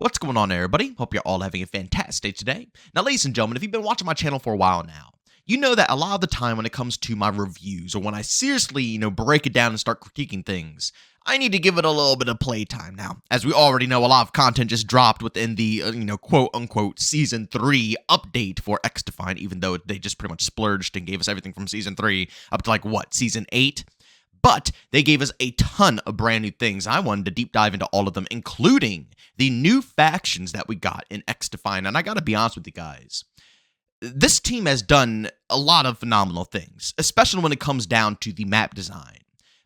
What's going on, everybody? Hope you're all having a fantastic day today. Now, ladies and gentlemen, if you've been watching my channel for a while now, you know that a lot of the time when it comes to my reviews or when I seriously, break it down and start critiquing things, I need to give it a little bit of playtime now. As we already know, a lot of content just dropped within the, quote-unquote Season 3 update for XDefiant, even though they just pretty much splurged and gave us everything from Season 3 up to, Season 8? But they gave us a ton of brand new things. I wanted to deep dive into all of them, including the new factions that we got in XDefiant. And I gotta be honest with you guys, this team has done a lot of phenomenal things, especially when it comes down to the map design.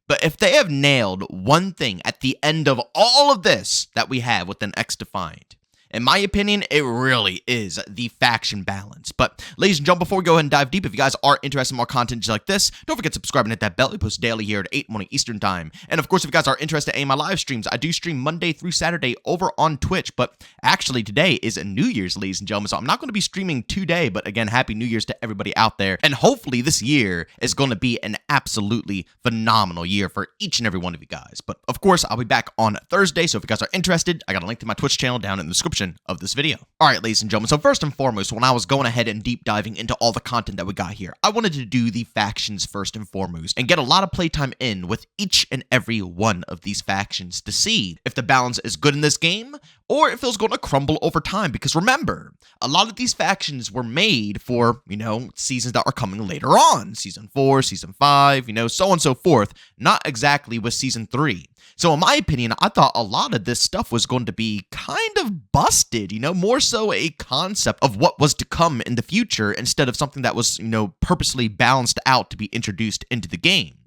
But if they have nailed one thing at the end of all of this that we have within XDefiant, in my opinion, it really is the faction balance. But ladies and gentlemen, before we go ahead and dive deep, if you guys are interested in more content just like this, don't forget to subscribe and hit that bell. We post daily here at 8 morning Eastern time. And of course, if you guys are interested in my live streams, I do stream Monday through Saturday over on Twitch. But actually, today is a New Year's, ladies and gentlemen. So I'm not going to be streaming today, but again, Happy New Year's to everybody out there. And hopefully this year is going to be an absolutely phenomenal year for each and every one of you guys. But of course, I'll be back on Thursday. So if you guys are interested, I got a link to my Twitch channel down in the description of this video. All right, ladies and gentlemen, so first and foremost, when I was going ahead and deep diving into all the content that we got here, I wanted to do the factions first and foremost and get a lot of playtime in with each and every one of these factions to see if the balance is good in this game or if it's going to crumble over time. Because remember, a lot of these factions were made for, seasons that are coming later on. Season 4, Season 5, so on and so forth. Not exactly with Season 3. So in my opinion, I thought a lot of this stuff was going to be kind of busted, more so a concept of what was to come in the future instead of something that was, purposely balanced out to be introduced into the game.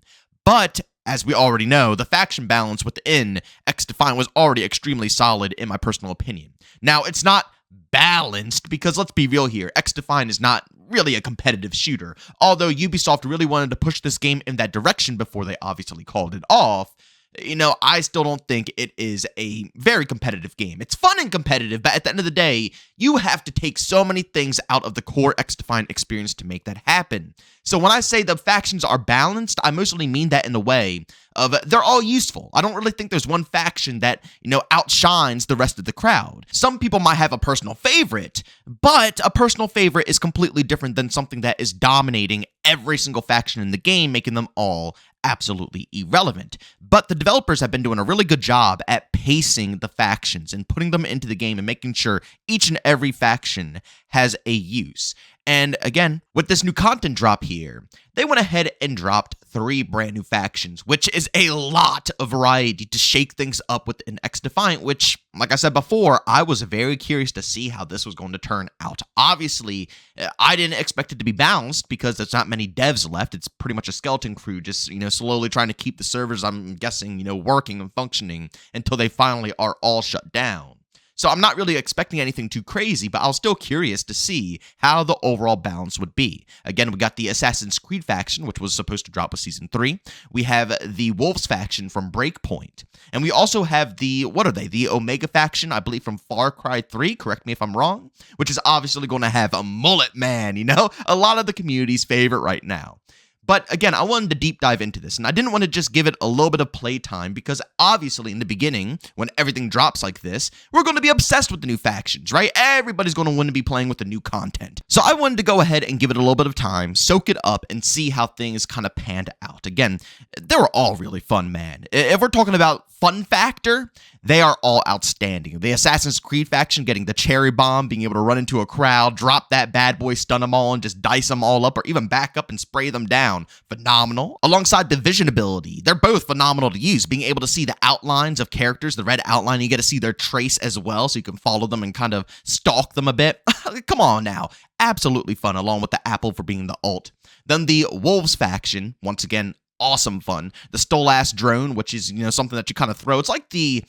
But as we already know, the faction balance within XDefiant was already extremely solid in my personal opinion. Now, it's not balanced because let's be real here, XDefiant is not really a competitive shooter. Although Ubisoft really wanted to push this game in that direction before they obviously called it off, I still don't think it is a very competitive game. It's fun and competitive, but at the end of the day, you have to take so many things out of the core XDefiant experience to make that happen. So when I say the factions are balanced, I mostly mean that in the way of they're all useful. I don't really think there's one faction that, outshines the rest of the crowd. Some people might have a personal favorite, but a personal favorite is completely different than something that is dominating every single faction in the game, making them all absolutely irrelevant. But the developers have been doing a really good job at pacing the factions and putting them into the game and making sure each and every faction has a use. And again, with this new content drop here, they went ahead and dropped 3 brand new factions, which is a lot of variety to shake things up within XDefiant, which, like I said before, I was very curious to see how this was going to turn out. Obviously, I didn't expect it to be balanced because there's not many devs left. It's pretty much a skeleton crew just, slowly trying to keep the servers, I'm guessing, working and functioning until they finally are all shut down. So I'm not really expecting anything too crazy, but I was still curious to see how the overall balance would be. Again, we got the Assassin's Creed faction, which was supposed to drop with Season 3. We have the Wolves faction from Breakpoint. And we also have the Omega faction, I believe, from Far Cry 3, correct me if I'm wrong, which is obviously going to have a mullet man, a lot of the community's favorite right now. But again, I wanted to deep dive into this, and I didn't want to just give it a little bit of playtime because obviously in the beginning, when everything drops like this, we're going to be obsessed with the new factions, right? Everybody's going to want to be playing with the new content. So I wanted to go ahead and give it a little bit of time, soak it up, and see how things kind of panned out. Again, they were all really fun, man. If we're talking about fun factor, they are all outstanding. The Assassin's Creed faction getting the cherry bomb, being able to run into a crowd, drop that bad boy, stun them all, and just dice them all up, or even back up and spray them down. Phenomenal. Alongside the vision ability, they're both phenomenal to use. Being able to see the outlines of characters, the red outline, you get to see their trace as well, so you can follow them and kind of stalk them a bit. Come on now. Absolutely fun, along with the apple for being the ult. Then the Wolves faction, once again, awesome fun. The Stolass drone, which is, something that you kind of throw. It's like the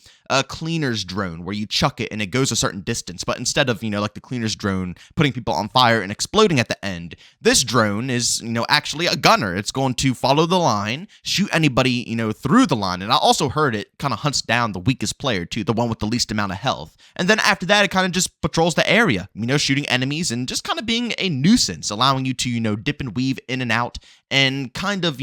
cleaner's drone where you chuck it and it goes a certain distance. But instead of, like the cleaner's drone putting people on fire and exploding at the end, this drone is, actually a gunner. It's going to follow the line, shoot anybody, through the line. And I also heard it kind of hunts down the weakest player too, the one with the least amount of health. And then after that, it kind of just patrols the area, shooting enemies and just kind of being a nuisance, allowing you to, dip and weave in and out and kind of,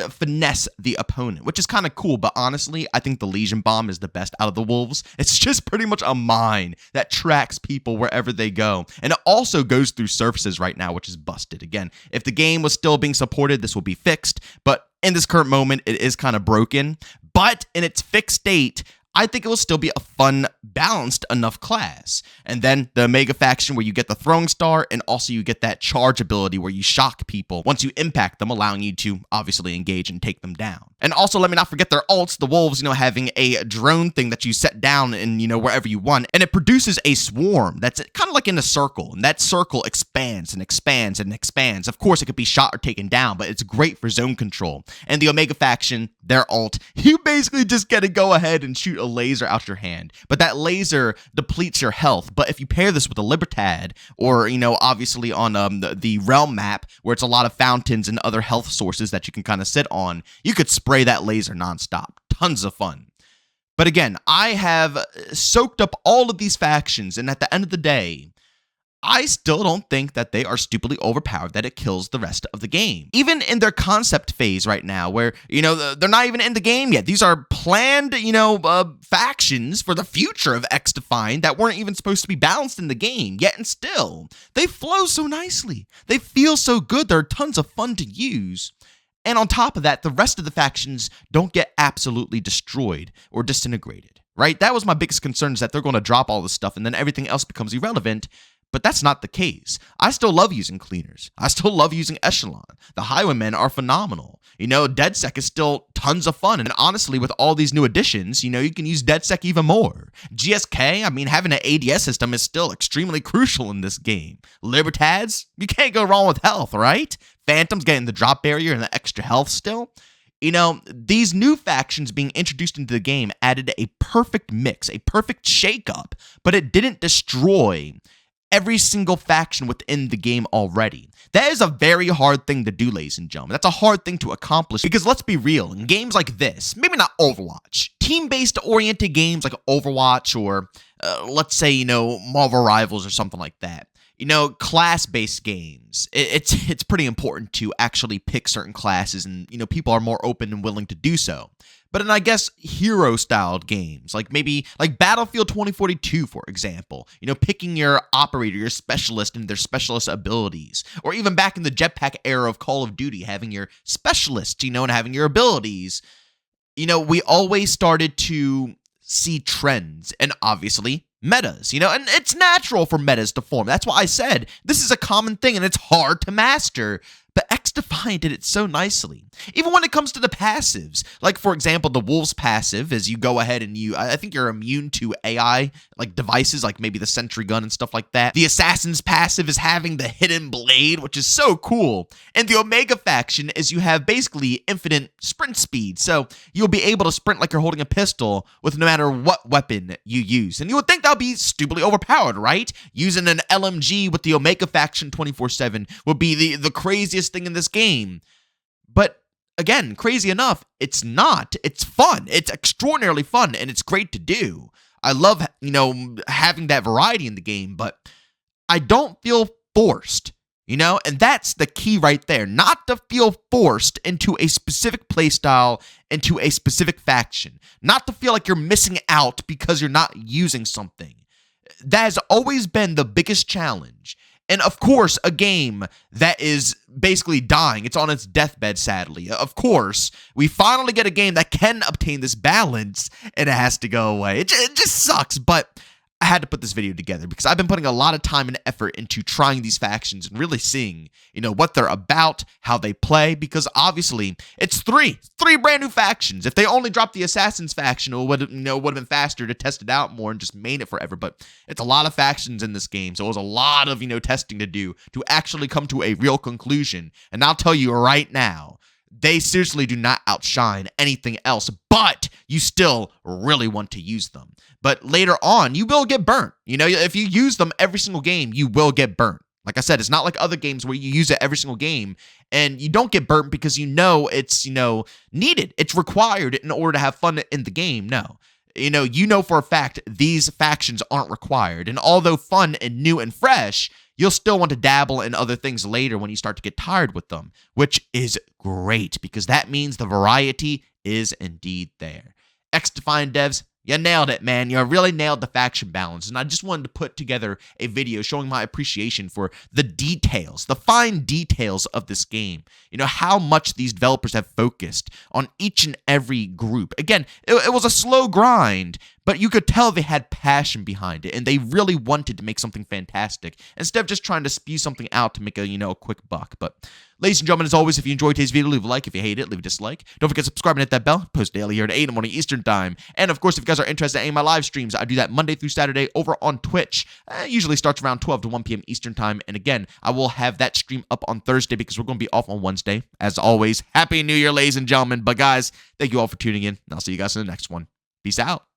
finesse the opponent, which is kind of cool. But honestly, I think the Legion Bomb is the best out of the wolves. It's just pretty much a mine that tracks people wherever they go. And it also goes through surfaces right now, which is busted. Again, if the game was still being supported, this will be fixed. But in this current moment, it is kind of broken. But in its fixed state, I think it will still be a fun, balanced enough class. And then the Omega faction where you get the throwing star, and also you get that charge ability where you shock people once you impact them, allowing you to obviously engage and take them down. And also, let me not forget their ults, the wolves, having a drone thing that you set down in, wherever you want. And it produces a swarm that's kind of like in a circle. And that circle expands and expands and expands. Of course, it could be shot or taken down, but it's great for zone control. And the Omega faction, their ult, you basically just get to go ahead and shoot a laser out your hand, but that laser depletes your health. But if you pair this with a Libertad, or obviously on the realm map where it's a lot of fountains and other health sources that you can kind of sit on, you could spray that laser nonstop. Tons of fun. But again, I have soaked up all of these factions, and at the end of the day, I still don't think that they are stupidly overpowered, that it kills the rest of the game. Even in their concept phase right now, where, they're not even in the game yet. These are planned, factions for the future of XDefiant that weren't even supposed to be balanced in the game, yet and still. They flow so nicely. They feel so good. They're tons of fun to use. And on top of that, the rest of the factions don't get absolutely destroyed or disintegrated, right? That was my biggest concern, is that they're going to drop all this stuff and then everything else becomes irrelevant. But that's not the case. I still love using cleaners. I still love using Echelon. The Highwaymen are phenomenal. DedSec is still tons of fun. And honestly, with all these new additions, you can use DedSec even more. GSK, having an ADS system is still extremely crucial in this game. Libertads, you can't go wrong with health, right? Phantoms getting the drop barrier and the extra health still. These new factions being introduced into the game added a perfect mix, a perfect shakeup, but it didn't destroy every single faction within the game already. That is a very hard thing to do, ladies and gentlemen. That's a hard thing to accomplish, because let's be real, in games like this, maybe not Overwatch, team-based oriented games like Overwatch, or let's say, Marvel Rivals or something like that, class-based games, it's pretty important to actually pick certain classes, and, people are more open and willing to do so. But in, I guess, hero-styled games, like maybe like Battlefield 2042, for example, picking your operator, your specialist, and their specialist abilities. Or even back in the jetpack era of Call of Duty, having your specialist, and having your abilities. We always started to see trends and obviously metas, and it's natural for metas to form. That's why I said this is a common thing and it's hard to master. But XDefiant did it so nicely. Even when it comes to the passives, like for example, the Wolves passive is you go ahead and I think you're immune to AI, like devices, like maybe the Sentry Gun and stuff like that. The Assassin's passive is having the Hidden Blade, which is so cool. And the Omega faction is you have basically infinite sprint speed. So you'll be able to sprint like you're holding a pistol with no matter what weapon you use. And you would think that would be stupidly overpowered, right? Using an LMG with the Omega faction 24/7 would be the craziest thing in this game. But again, crazy enough, it's not. It's fun. It's extraordinarily fun, and it's great to do. I love, having that variety in the game, but I don't feel forced, and that's the key right there. Not to feel forced into a specific playstyle, into a specific faction. Not to feel like you're missing out because you're not using something. That has always been the biggest challenge. And of course, a game that is basically dying. It's on its deathbed, sadly. Of course, we finally get a game that can obtain this balance, and it has to go away. It just sucks, but I had to put this video together because I've been putting a lot of time and effort into trying these factions and really seeing, what they're about, how they play, because obviously it's three brand new factions. If they only dropped the Assassins faction, it would have been faster to test it out more and just main it forever. But it's a lot of factions in this game, so it was a lot of, testing to do to actually come to a real conclusion. And I'll tell you right now, they seriously do not outshine anything else, but you still really want to use them. But later on, you will get burnt. If you use them every single game, you will get burnt. Like I said, it's not like other games where you use it every single game and you don't get burnt because it's, needed. It's required in order to have fun in the game. No. For a fact, these factions aren't required. And although fun and new and fresh, you'll still want to dabble in other things later when you start to get tired with them, which is great because that means the variety is indeed there. XDefiant devs, you nailed it, man. You really nailed the faction balance. And I just wanted to put together a video showing my appreciation for the details, the fine details of this game. You know, how much these developers have focused on each and every group. Again, it was a slow grind, but you could tell they had passion behind it, and they really wanted to make something fantastic instead of just trying to spew something out to make a quick buck. But ladies and gentlemen, as always, if you enjoyed today's video, leave a like. If you hate it, leave a dislike. Don't forget to subscribe and hit that bell. I post daily here at 8 in the morning Eastern Time. And of course, if you guys are interested in any of my live streams, I do that Monday through Saturday over on Twitch. It usually starts around 12 to 1 p.m. Eastern Time. And again, I will have that stream up on Thursday because we're going to be off on Wednesday. As always, Happy New Year, ladies and gentlemen. But guys, thank you all for tuning in, and I'll see you guys in the next one. Peace out.